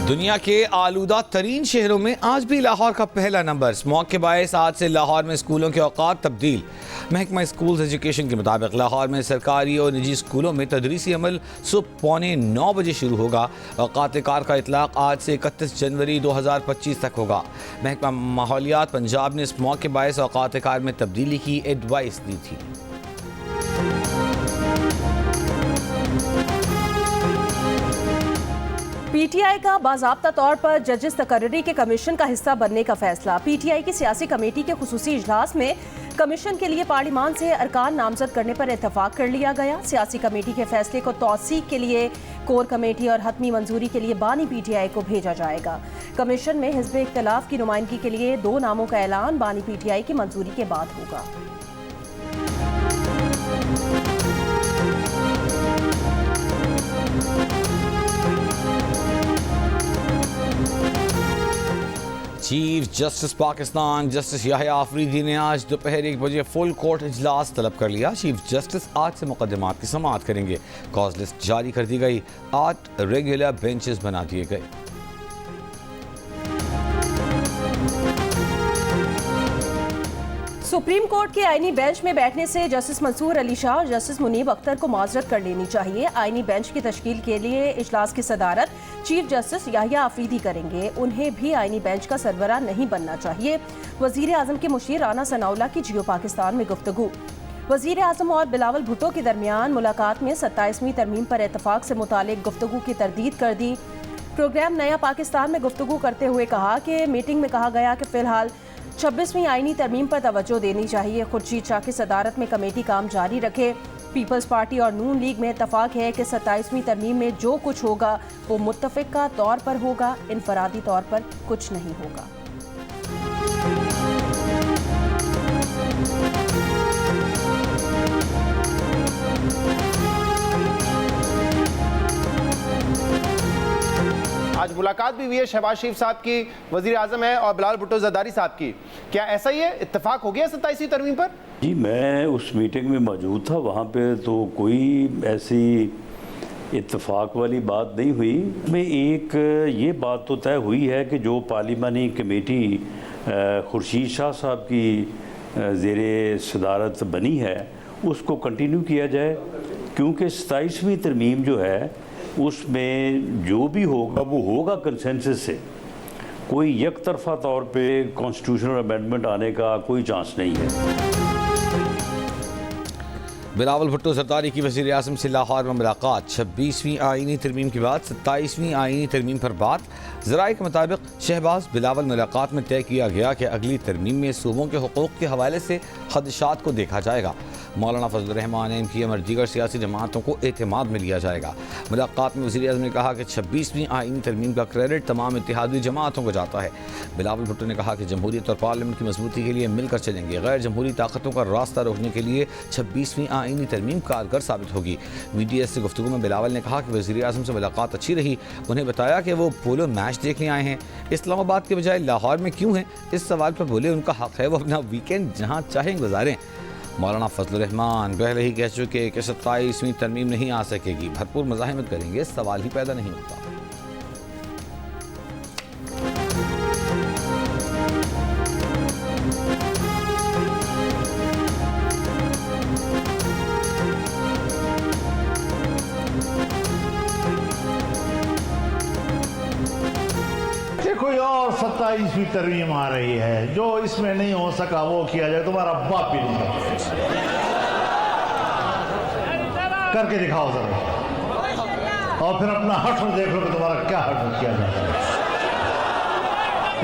दुनिया के आलूदा तरीन शहरों में आज भी लाहौर का पहला नंबर। स्मॉग के बायस आज से लाहौर में स्कूलों के औकात तब्दील। महकमा स्कूल्स एजुकेशन के मुताबिक लाहौर में सरकारी और निजी स्कूलों में तदरीसी अमल सुबह 8:45 बजे शुरू होगा। औकात कार का इतलाक आज से 31 जनवरी 2025 तक होगा। महकमा माहौलियात पंजाब ने स्मॉग के बायस औकात कार में तब्दीली की एडवाइस दी थी। पीटीआई का बाज़ाब्ता तौर पर जजेस तकर्री के कमीशन का हिस्सा बनने का फैसला। पीटीआई की सियासी कमेटी के खुसूसी इजलास में कमीशन के लिए पार्लिमान से अरकान नामजद करने पर इत्तफाक कर लिया गया। सियासी कमेटी के फैसले को तौसीक के लिए कोर कमेटी और हतमी मंजूरी के लिए बानी पीटीआई को भेजा जाएगा। कमीशन में हिज़्ब इख्तिलाफ की नुमाइंदगी के लिए 2 नामों का ऐलान बानी पीटीआई की मंजूरी के बाद होगा। Chief justice Pakistan justice Yahya Afridi ने आज दोपहर 1 बजे फुल कोर्ट इजलास तलब कर लिया। चीफ जस्टिस आज से मुकदमात की समाअत करेंगे। कॉज लिस्ट जारी कर दी गई। 8 रेगुलर बेंचेस बना दिए गए। सुप्रीम कोर्ट के आईनी बेंच में बैठने से जस्टिस मंसूर अली शाह और जस्टिस मुनीब अख्तर को माजरत कर लेनी चाहिए। आईनी बेंच की तश्कील के लिए इजलास की सदारत चीफ जस्टिस याहिया आफरीदी करेंगे। उन्हें भी आईनी बेंच का सरबराह नहीं बनना चाहिए। वजीर आजम के मुशीर राना सनाउल्लाह की जियो पाकिस्तान में गुफ्तगू। वजीर आजम और बिलावल भुट्टो के दरमियान मुलाकात में 27वीं तरमीम पर इतफाक से मुतालिक गुफ्तगू की तरदीद कर दी। प्रोग्राम नया पाकिस्तान में गुफ्तगू करते हुए कहा कि मीटिंग में कहा गया कि फिलहाल 26वीं आईनी तरमीम पर तवज्जो देनी चाहिए। खुर्शीद शाह की सदारत में कमेटी काम जारी रखे। पीपल्स पार्टी और नून लीग में इत्तफाक है कि 27वीं तरमीम में जो कुछ होगा वो मुत्तफ़िका तौर पर होगा, इनफरादी तौर पर कुछ नहीं होगा। आज मुलाकात भी हुई है शहबाज शरीफ साहब की, वजीर आजम है, और बिलावल भुट्टो ज़रदारी साहब की। क्या ऐसा ही है, इत्तेफाक हो गया 27वीं तरमीम पर? जी, मैं उस मीटिंग में मौजूद था। वहाँ पे तो कोई ऐसी इत्तेफाक वाली बात नहीं हुई। में एक ये बात तो तय हुई है कि जो पार्लिमानी कमेटी खुर्शीद शाह साहब की ज़ेरे सदारत बनी है उसको कंटिन्यू किया जाए, क्योंकि 27वीं तरमीम जो है उसमें जो भी होगा वो होगा कंसेंसस से। कोई एक तरफा तौर पे कॉन्स्टिट्यूशनल अमेंडमेंट आने का कोई चांस नहीं है। बिलावल भुट्टो ज़रदारी की वज़ीर आज़म से लाहौर में मुलाकात। 26वीं आईनी तरमीम के बाद 27वीं आईनी तरमीम पर बात। ज़राए के मुताबिक शहबाज बिलावल मुलाकात में तय किया गया कि अगली तरमीम में सूबों के हुकूक़ के हवाले से खदशात को देखा जाएगा। मौलाना फजल रहमान एमक्यूएम और दीगर सियासी जमातों को एतमाद में लिया जाएगा। मुलाकात में वज़ीर आज़म ने कहा कि 26वीं आईनी तरमीम का क्रेडिट तमाम इत्तेहादी जमातों को जाता है। बिलावल भुट्टो ने कहा कि जमहूरियत और पार्लियामेंट की मजबूती के लिए मिलकर चलेंगे। गैर जमहूरी ताकतों का रास्ता रोकने के लिए 26वीं आईनी तरमीम कारगर साबित होगी। मीडिया से गुफ्तगू में बिलावल ने कहा कि वज़ीर आज़म से मुलाकात अच्छी रही। उन्हें बताया कि वो पोलो मैच देखने आए हैं, इस्लामाबाद के बजाय लाहौर में क्यों हैं। इस सवाल पर बोले उनका हक़ है, वो अपना वीकेंड जहाँ चाहें गुजारें। मौलाना फजल रहमान पहले ही कह चुके कि 27वीं तरमीम नहीं आ सकेगी। भरपूर मज़ाहिमत करेंगे, सवाल ही पैदा नहीं होता। कोई और 27वीं तरमीम आ रही है, जो इसमें नहीं हो सका वो किया जाए। तुम्हारा बाप भी नहीं करके दिखाओ जरा, और फिर अपना हश्र देख लो कि तुम्हारा क्या हश्र किया जाता है।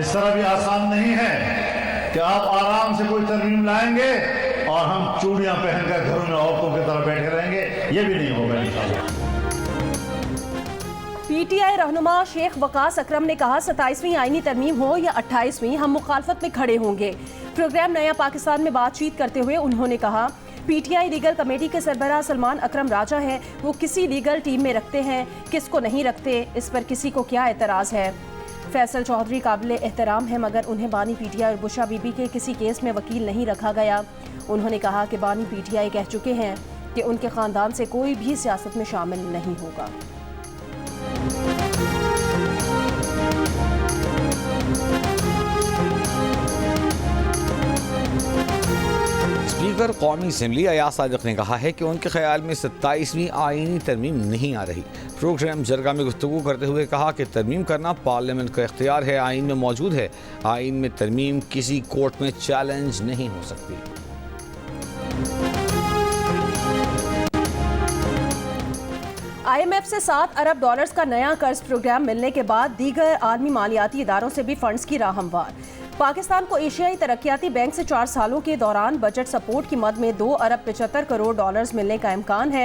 इस तरह भी आसान नहीं है कि आप आराम से कोई तरमीम लाएंगे और हम चूड़ियां पहनकर घरों में औरतों की तरह बैठे रहेंगे। ये भी नहीं होगा इंशाअल्लाह। पीटीआई रहनुमा शेख वकास अकरम ने कहा 27वीं आईनी तरमीम हो या 28वीं, हम मुखालफत में खड़े होंगे। प्रोग्राम नया पाकिस्तान में बातचीत करते हुए उन्होंने कहा पीटीआई लीगल कमेटी के सरबराह सलमान अकरम राजा हैं, वो किसी लीगल टीम में रखते हैं, किसको नहीं रखते, इस पर किसी को क्या एतराज़ है। फैसल चौधरी काबिल एहतराम है, मगर उन्हें बानी पीटीआई और बुशा बीबी के किसी केस में वकील नहीं रखा गया। उन्होंने कहा कि बानी पीटीआई कह चुके हैं कि उनके ख़ानदान से कोई भी सियासत में शामिल नहीं होगा। स्पीकर कौमी असम्बली अयाज सादिक ने कहा है कि उनके ख्याल में 27वीं आईनी तरमीम नहीं आ रही। प्रोग्राम जरगा में गुफ्तगू करते हुए कहा कि तरमीम करना पार्लियामेंट का इख्तियार है, आइन में मौजूद है। आइन में तरमीम किसी कोर्ट में चैलेंज नहीं हो सकती। IMF से $7 अरब का नया कर्ज प्रोग्राम मिलने के बाद दीगर आलमी मालियाती इदारों से भी फंड्स की राह हमवार। पाकिस्तान को एशियाई तरक्याती बैंक से 4 सालों के दौरान बजट सपोर्ट की मद में $2 अरब 75 करोड़ मिलने का इम्कान है।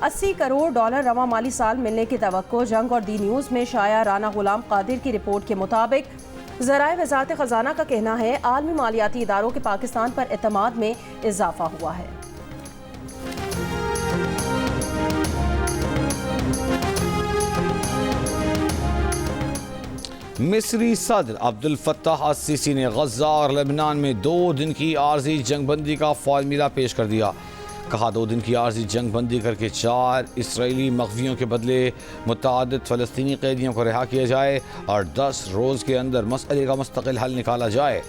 $80 करोड़ रवा माली साल मिलने की तवक्को। जंग और दी न्यूज़ में शाया राना गुलाम कादिर की रिपोर्ट के मुताबिक ज़राए वज़ारत ख़जाना का कहना है आलमी मालियाती इदारों के पाकिस्तान पर एतमाद में इजाफा हुआ है। मिस्री सदर अब्दुल फत्ताह अल-सीसी ने गज़ा और लेबनान में 2 दिन की आर्जी जंगबंदी का फार्मूला पेश कर दिया। कहा 2 दिन की आर्जी जंगबंदी करके 4 इसराइली मग़वियों के बदले मुतअद्दिद फ़लस्तीनी कैदियों को रिहा किया जाए और 10 रोज़ के अंदर मसले का मुस्तकिल हल निकाला जाए।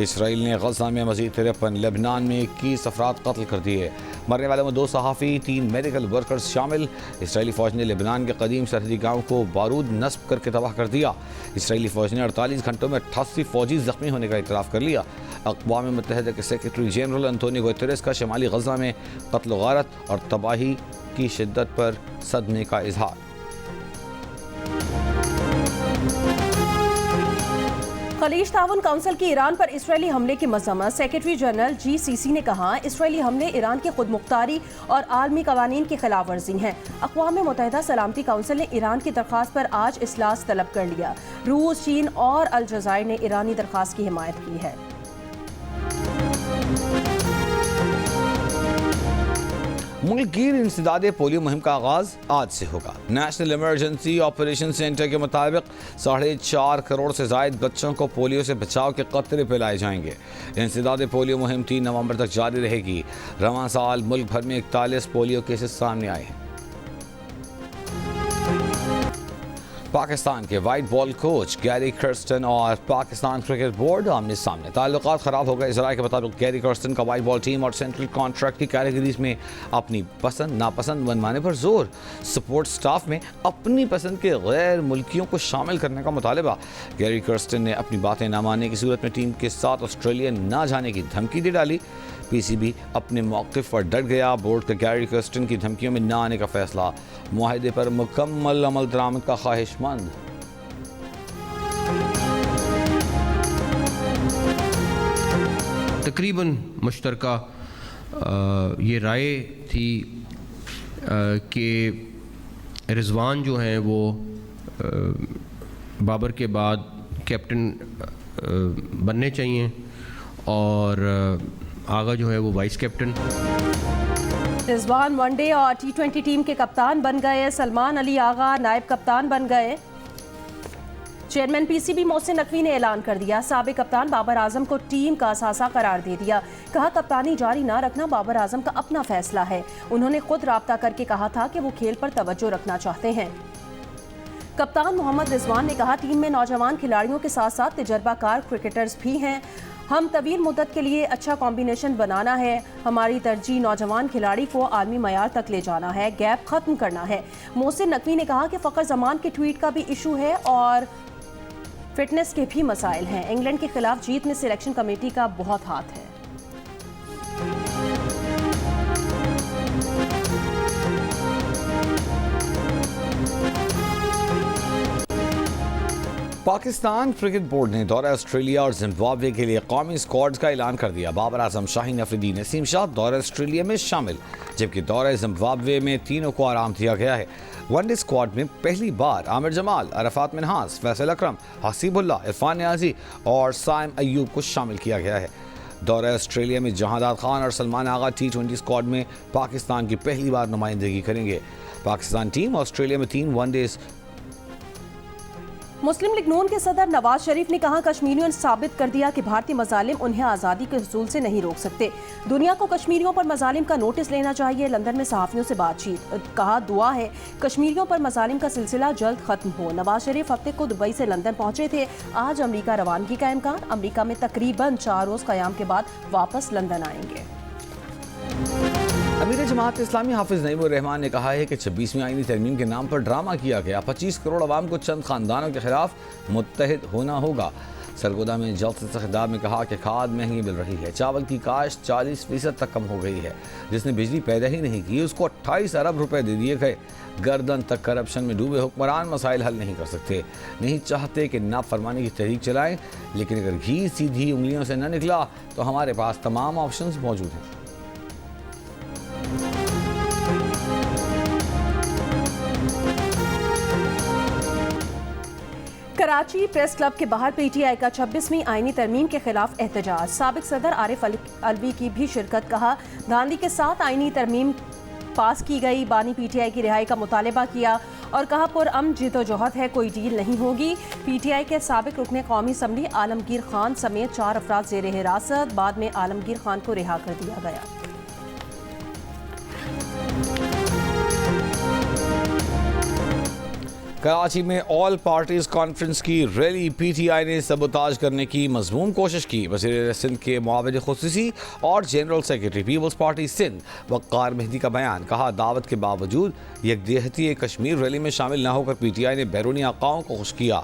इसराइल ने गज़ा में मज़ीद 53, लेबनान में 21 अफराद कत्ल कर दिए। मरने वालों में 2 सहाफ़ी, 3 मेडिकल वर्कर्स शामिल। इसराइली फ़ौज ने लेबनान के कदीम सरहदी गाँव को बारूद नस्ब करके तबाह कर दिया। इसराइली फ़ौज ने 48 घंटों में 88 फ़ौजी ज़ख्मी होने का इतराफ़ कर लिया। अक़वाम मुत्तहिदा के सेक्रेटरी जनरल अंतोनियो गुतेरेस का शमाली गज़ा में कत्ल गारत और तबाही की शिद्दत पर सदमे का इजहार। खलीज ताउन काउंसिल की ईरान पर इसराइली हमले की मज़म्मत। सेक्रेटरी जनरल GCC ने कहा इसराइली हमले ईरान की खुदमुख्तारी और आलमी कवानीन की खिलाफ वर्जी हैं। अक़वाम मुत्तहिदा सलामती काउंसिल ने ईरान की दरख्वास्त पर आज इजलास तलब कर लिया। रूस, चीन और अलजायर ने ईरानी दरख्वास्त की हिमायत की है। मुल्क गिर इंसदादे पोलियो मुहिम का आगाज आज से होगा। नेशनल इमरजेंसी ऑपरेशन सेंटर के मुताबिक 4.5 करोड़ से जायद बच्चों को पोलियो से बचाव के कतरे पिलाए जाएंगे। इंसदादे पोलियो मुहिम 3 नवंबर तक जारी रहेगी। रवां साल मुल्क भर में 41 पोलियो केसेस सामने आए हैं। पाकिस्तान के white ball coach Gary Kirsten और पाकिस्तान क्रिकेट बोर्ड आमने सामने। ताल्लुकात ख़राब हो गए। ज़राए के मुताबिक गैरी कर्स्टन का वाइट बॉल टीम और सेंट्रल कॉन्ट्रैक्ट की कैटेगरीज में अपनी पसंद नापसंद मनवाने पर जोर। सपोर्ट स्टाफ में अपनी पसंद के गैर मुल्कियों को शामिल करने का मुतालबा। गैरी कर्स्टन ने अपनी बातें ना मानने की सूरत में टीम के साथ ऑस्ट्रेलिया ना जाने की धमकी दे डाली। PCB अपने मौक़िफ़ पर डट गया। बोर्ड का गैरी कर्स्टन की धमकियों में ना आने का फैसला। मुआहदे पर मुकम्मल अमल दरामद का ख्वाहिशमंद। तकरीबन मुश्तरका ये राय थी कि रिजवान जो हैं वो बाबर के बाद कैप्टन बनने चाहिए और आगा जो है वो वाइस कैप्टन। रिजवान वनडे और T20 टीम के कप्तान बन गए। सलमान अली आगा नायब कप्तान बन गए। चेयरमैन PCB मोहसिन नकवी ने ऐलान कर दिया। साबिक कप्तान बाबर आजम को टीम का असासा करार दे दिया। कहा कप्तानी जारी ना रखना बाबर आजम का अपना फैसला है। उन्होंने खुद राब्ता करके कहा था कि वो खेल पर तवज्जो रखना चाहते हैं। कप्तान मोहम्मद रिजवान ने कहा टीम में नौजवान खिलाड़ियों के साथ साथ तजर्बाकार क्रिकेटर्स भी हैं। हम तवील मुद्दत के लिए अच्छा कॉम्बिनेशन बनाना है। हमारी तरजीह नौजवान खिलाड़ी को आलमी मयार तक ले जाना है, गैप खत्म करना है। मोहसिन नकवी ने कहा कि फ़खर जमान के ट्वीट का भी इशू है और फिटनेस के भी मसाइल हैं। इंग्लैंड के खिलाफ जीत में सिलेक्शन कमेटी का बहुत हाथ है। पाकिस्तान क्रिकेट बोर्ड ने दौरा ऑस्ट्रेलिया और जिम्बाब्वे के लिए कौमी स्क्वाड्स का ऐलान कर दिया। बाबर आजम, शाहीन अफरीदी, नसीम शाह दौरा ऑस्ट्रेलिया में शामिल, जबकि दौरा जिम्बाब्वे में तीनों को आराम दिया गया है। वनडे स्क्वाड में पहली बार आमिर जमाल, अरफात मिनहास, फैसल अकरम, हसीबुल्ला, इरफान नियाजी और साइम अयूब को शामिल किया गया है। दौरा ऑस्ट्रेलिया में जहादात खान और सलमान आगा T20 स्क्वाड में पाकिस्तान की पहली बार नुमाइंदगी करेंगे। पाकिस्तान टीम ऑस्ट्रेलिया में 3 वनडेज। मुस्लिम लीग नून के सदर नवाज शरीफ ने कहा कश्मीरियों ने साबित कर दिया कि भारतीय मजालिम उन्हें आज़ादी के हुसूल से नहीं रोक सकते। दुनिया को कश्मीरियों पर मजालिम का नोटिस लेना चाहिए। लंदन में सहाफ़ियों से बातचीत। कहा दुआ है कश्मीरियों पर मजालिम का सिलसिला जल्द खत्म हो। नवाज शरीफ हफ्ते को दुबई से लंदन पहुंचे थे। आज अमरीका रवानगी का इम्कान। अमरीका में तकरीबन 4 रोज़ क़याम के बाद वापस लंदन आएंगे। अमीर जमात इस्लामी हाफिज नईमुर रहमान ने कहा है कि 26वीं आईनी तरमीम के नाम पर ड्रामा किया गया। 25 करोड़ अवाम को चंद खानदानों के खिलाफ मुत्तहिद होना होगा। सरगोदा में जल्द से खिताब में कहा कि खाद महंगी मिल रही है, चावल की काश्त 40% तक कम हो गई है। जिसने बिजली पैदा ही नहीं की उसको 28 अरब रुपए दे दिए गए। गर्दन तक करप्शन में डूबे हुक्मरान मसाइल हल नहीं कर सकते, नहीं चाहते कि नाफरमानी की तहरीक चलाएं, लेकिन अगर घी सीधी उंगलियों से न निकला तो हमारे पास तमाम ऑप्शंस मौजूद हैं। कराची प्रेस क्लब के बाहर पीटीआई का 26वीं आईनी तरमीम के खिलाफ एहतजाज। साबिक सदर आरिफ अलवी की भी शिरकत। कहा धांधली के साथ आईनी तरमीम पास की गई। बानी पीटीआई की रिहाई का मुतालबा किया और कहा पुरअमन जिद्दोजहद है, कोई डील नहीं होगी। पीटीआई के साबिक रुकने कौमी असम्बली आलमगीर खान समेत 4 अफराद जेर हिरासत। बाद में आलमगीर खान को रिहा कर दिया गया। कराची में ऑल पार्टीज कॉन्फ्रेंस की रैली पीटीआई ने सबोताज करने की मजमूम कोशिश की। वज़ीर सिंध के मुआविन खुसूसी और जनरल सेक्रेटरी पीपल्स पार्टी सिंध वक़ार मेहदी का बयान। कहा दावत के बावजूद यकदेहती कश्मीर रैली में शामिल न होकर पीटीआई ने बैरूनी आकाओं को खुश किया।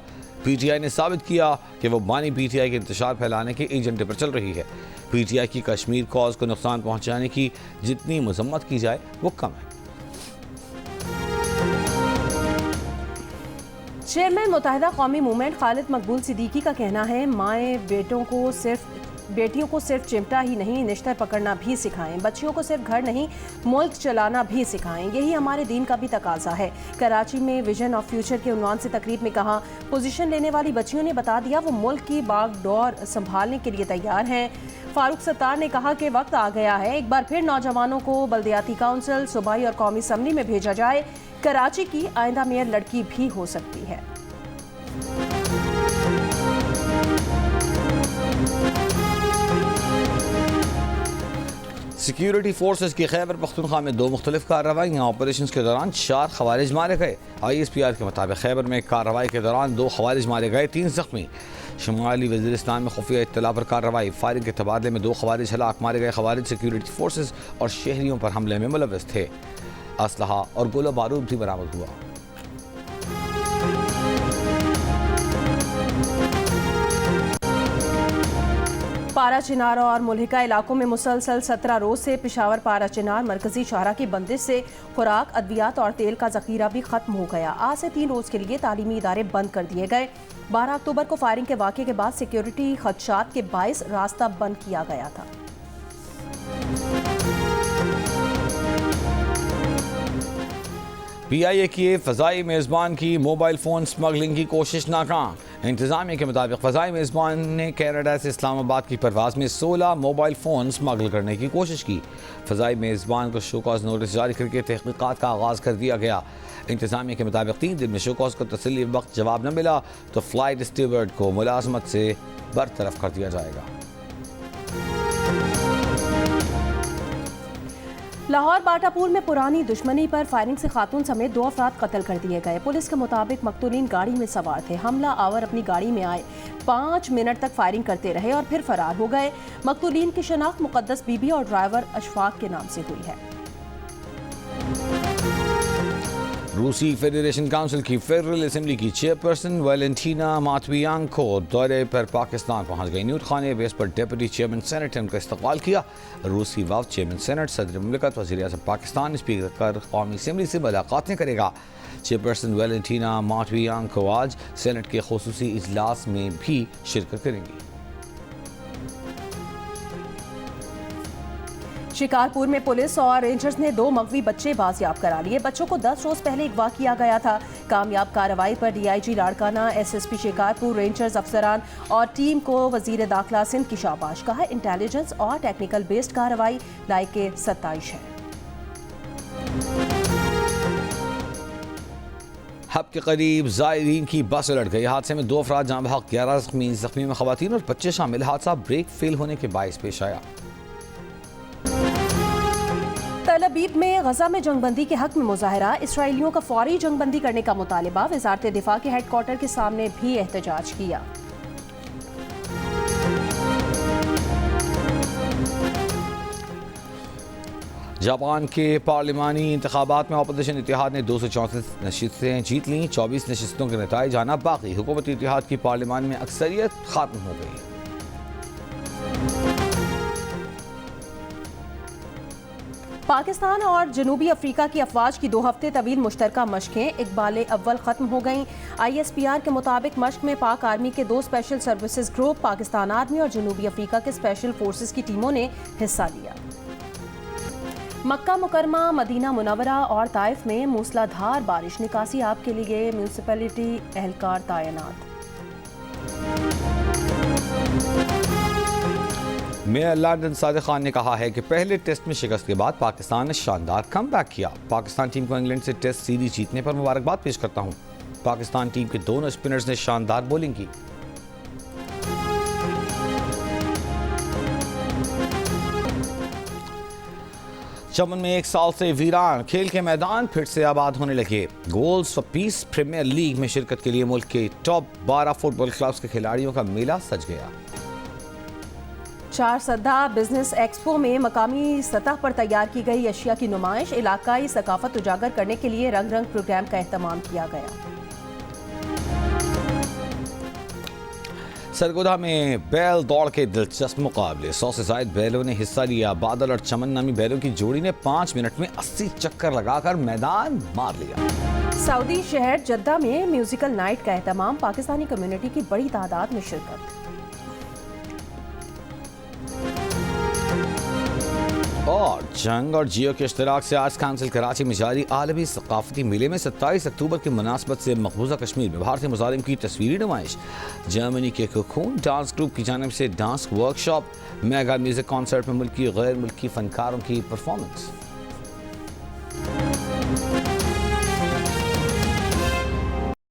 पीटीआई ने साबित किया कि वो बानी पीटीआई के इंतशार फैलाने के एजेंडे पर चल रही है। पीटीआई की कश्मीर कॉज को नुकसान पहुँचाने की जितनी मजम्मत की जाए वो कम है। चेयरमैन मुत्तहिदा कौमी मूवमेंट खालिद मकबूल सिद्दीकी का कहना है माएँ बेटियों को सिर्फ चिमटा ही नहीं निश्तर पकड़ना भी सिखाएं, बच्चियों को सिर्फ घर नहीं मुल्क चलाना भी सिखाएं, यही हमारे दीन का भी तकाजा है। कराची में विजन ऑफ फ्यूचर के उन्वान से तकरीब में कहा पोजीशन लेने वाली बच्चियों ने बता दिया वो मुल्क की बागडोर संभालने के लिए तैयार हैं। फारूक सत्तार ने कहा कि वक्त आ गया है एक बार फिर नौजवानों को बल्दियाती काउंसिल, सूबाई और कौमी असम्बली में भेजा जाए। कराची की आइंदा मेयर लड़की भी हो सकती है। सिक्योरिटी फोर्सेस की खैबर पख्तूनख्वा में 2 मुख्तलिफ कार्रवाइयाँ। ऑपरेशन के दौरान 4 खवारिज मारे गए। ISPR के मुताबिक खैबर में कार्रवाई के दौरान 2 खवारिज मारे गए, 3 जख्मी। शुमाली वज़ीरिस्तान में खुफिया इत्तला पर कार्रवाई। फायरिंग के तबादले में 2 खवारिज हलाक। मारे गए खवारिज सिक्योरिटी फोर्सेस और शहरियों पर हमले में मुलव्वस थे। असलहा और गोला बारूद भी बरामद हुआ। पारा चिनार और मुल्हिका इलाकों में मुसलसल 17 रोज से पेशावर पारा चिनार मरकजी शाहरा की बंदिश से खुराक, अद्वियात और तेल का जखीरा भी खत्म हो गया। आज से 3 रोज के लिए तालीमी इदारे बंद कर दिए गए। 12 अक्टूबर को फायरिंग के वाक़े के बाद सिक्योरिटी खदशात के बाइस रास्ता बंद किया गया था। PIA की फ़ज़ाई मेज़बान की मोबाइल फ़ोन स्मगलिंग की कोशिश नाकाम। इंतज़ामिया के मुताबिक फ़ज़ाई मेज़बान ने कनाडा से इस्लामाबाद की परवाज़ में 16 मोबाइल फ़ोन स्मगल करने की कोशिश की। फ़ज़ाई मेज़बान को शोकॉज नोटिस जारी करके तहक़ीक़ात का आगाज़ कर दिया गया। इंतज़ामिया के मुताबिक 3 दिन में शोकॉज को तसल्ली वक्त जवाब न मिला तो फ़्लाइट स्टीवर्ड को मुलाजमत से बरतरफ कर दिया जाएगा। लाहौर बाटापुर में पुरानी दुश्मनी पर फायरिंग से खातून समेत 2 अफराद कत्ल कर दिए गए। पुलिस के मुताबिक मकतूलीन गाड़ी में सवार थे। हमला आवर अपनी गाड़ी में आए, 5 मिनट तक फायरिंग करते रहे और फिर फरार हो गए। मकतूलीन की शनाख्त मुकद्दस बीबी और ड्राइवर अशफाक के नाम से हुई है। रूसी फेडरेशन काउंसिल की फेडरल असेंबली की चेयरपर्सन वैलेंटीना मातवियांको दौरे पर पाकिस्तान पहुंच गई। न्यूट खाने बेस पर डिप्टी चेयरमैन सेनेट ने उनका इस्तकबाल किया। रूसी वफ़द चेयरमैन सेनेट, सदर मुमलिकत, वज़ीर आज़म पाकिस्तान, स्पीकर कौमी असम्बली से मुलाकातें करेगा। चेयरपर्सन वैलेंटीना मातवियांको आज सेनेट के खुसूसी इजलास में भी शिरकत करेंगी। शिकारपुर में पुलिस और रेंजर्स ने 2 मगवी बच्चे बाजियाब करा लिए। बच्चों को 10 रोज पहले अगवा किया गया था। कामयाब कार्रवाई पर DIG Larkana, SSP Shikarpur, rangers अफसरान और टीम को वजीर दाखिला सिंध की शाबाश। कहा इंटेलिजेंस और टेक्निकल बेस्ड कार्रवाई लायक सत्ताइश है। हब के करीब ज़ायरीन की बस उलट गई। हादसे में 2 अफराद जाँ बहक, 11 जख्मी में ख़वातीन और बच्चे शामिल। हादसा ब्रेक फेल होने के बायस पेश आया। तल अबीब में गजा में जंगबंदी के हक में मुजाहरा। इसराइलियों का फौरी जंगबंदी करने का मुतालिबा। वज़ारत दिफा के हेडक्वार्टर के सामने भी एहतजाज किया। जापान के पार्लिमानी इंतखाबात में अपोजिशन इत्तेहाद ने 234 नशिस्तें जीत लीं। 24 नशिस्तों के नतीजे आना बाकी। हुकूमती इत्तेहाद की पार्लिमान में अक्सरियत खत्म हो गई। पाकिस्तान और जनूबी अफ्रीका की अफवाज की 2 हफ्ते तवील मुश्तरका मशकें इकबाल अव्वल ख़त्म हो गईं। ISPR के मुताबिक मश्क में पाक आर्मी के 2 special services group, Pakistan army और जनूबी अफ्रीका के स्पेशल फोर्सेस की टीमों ने हिस्सा लिया। मक्का मुकरमा, मदीना मुनव्वरा और ताइफ में मूसलाधार बारिश, निकासी आब के लिए म्यूनसिपैलिटी एहलकार तैनात। मेयर लंदन सादिक खान ने कहा है कि पहले टेस्ट में शिकस्त के बाद पाकिस्तान ने शानदार कमबैक किया। पाकिस्तान टीम को इंग्लैंड से टेस्ट सीरीज जीतने पर मुबारकबाद पेश करता हूं। पाकिस्तान टीम के दोनों स्पिनर्स ने शानदार बॉलिंग की। चमन में 1 साल से वीरान खेल के मैदान फिर से आबाद होने लगे। Goals for Peace Premier League में शिरकत के लिए मुल्क के टॉप 12 फुटबॉल क्लब्स के खिलाड़ियों का मेला सज गया। 4 सदा बिजनेस एक्सपो में मकामी सतह पर तैयार की गई अशिया की नुमाइश, इलाकाई सकाफत उजागर करने के लिए रंग रंग प्रोग्राम का एहतमाम किया गया। सरगोधा में बैल दौड़ के दिलचस्प मुकाबले, 100 से ज्यादा बैलों ने हिस्सा लिया। बादल और चमन नामी बैलों की जोड़ी ने 5 मिनट में 80 चक्कर लगाकर मैदान मार लिया। सऊदी शहर जद्दा में म्यूजिकल नाइट का एहतमाम, पाकिस्तानी कम्युनिटी की बड़ी तादाद में शिरकत। और जंग और जियो के इश्तराक से आज काउंसिल कराची में जारी आलमी सकाफती मेले में 27 अक्टूबर की मुनासबत से मकबूजा कश्मीर में भारतीय मुजारिम की तस्वीरी नुमाइश, जर्मनी के कोकून डांस ग्रुप की जानिब से dance workshop, mega music concert में मुल्की गैर मुल्की फनकारों की परफॉर्मेंस।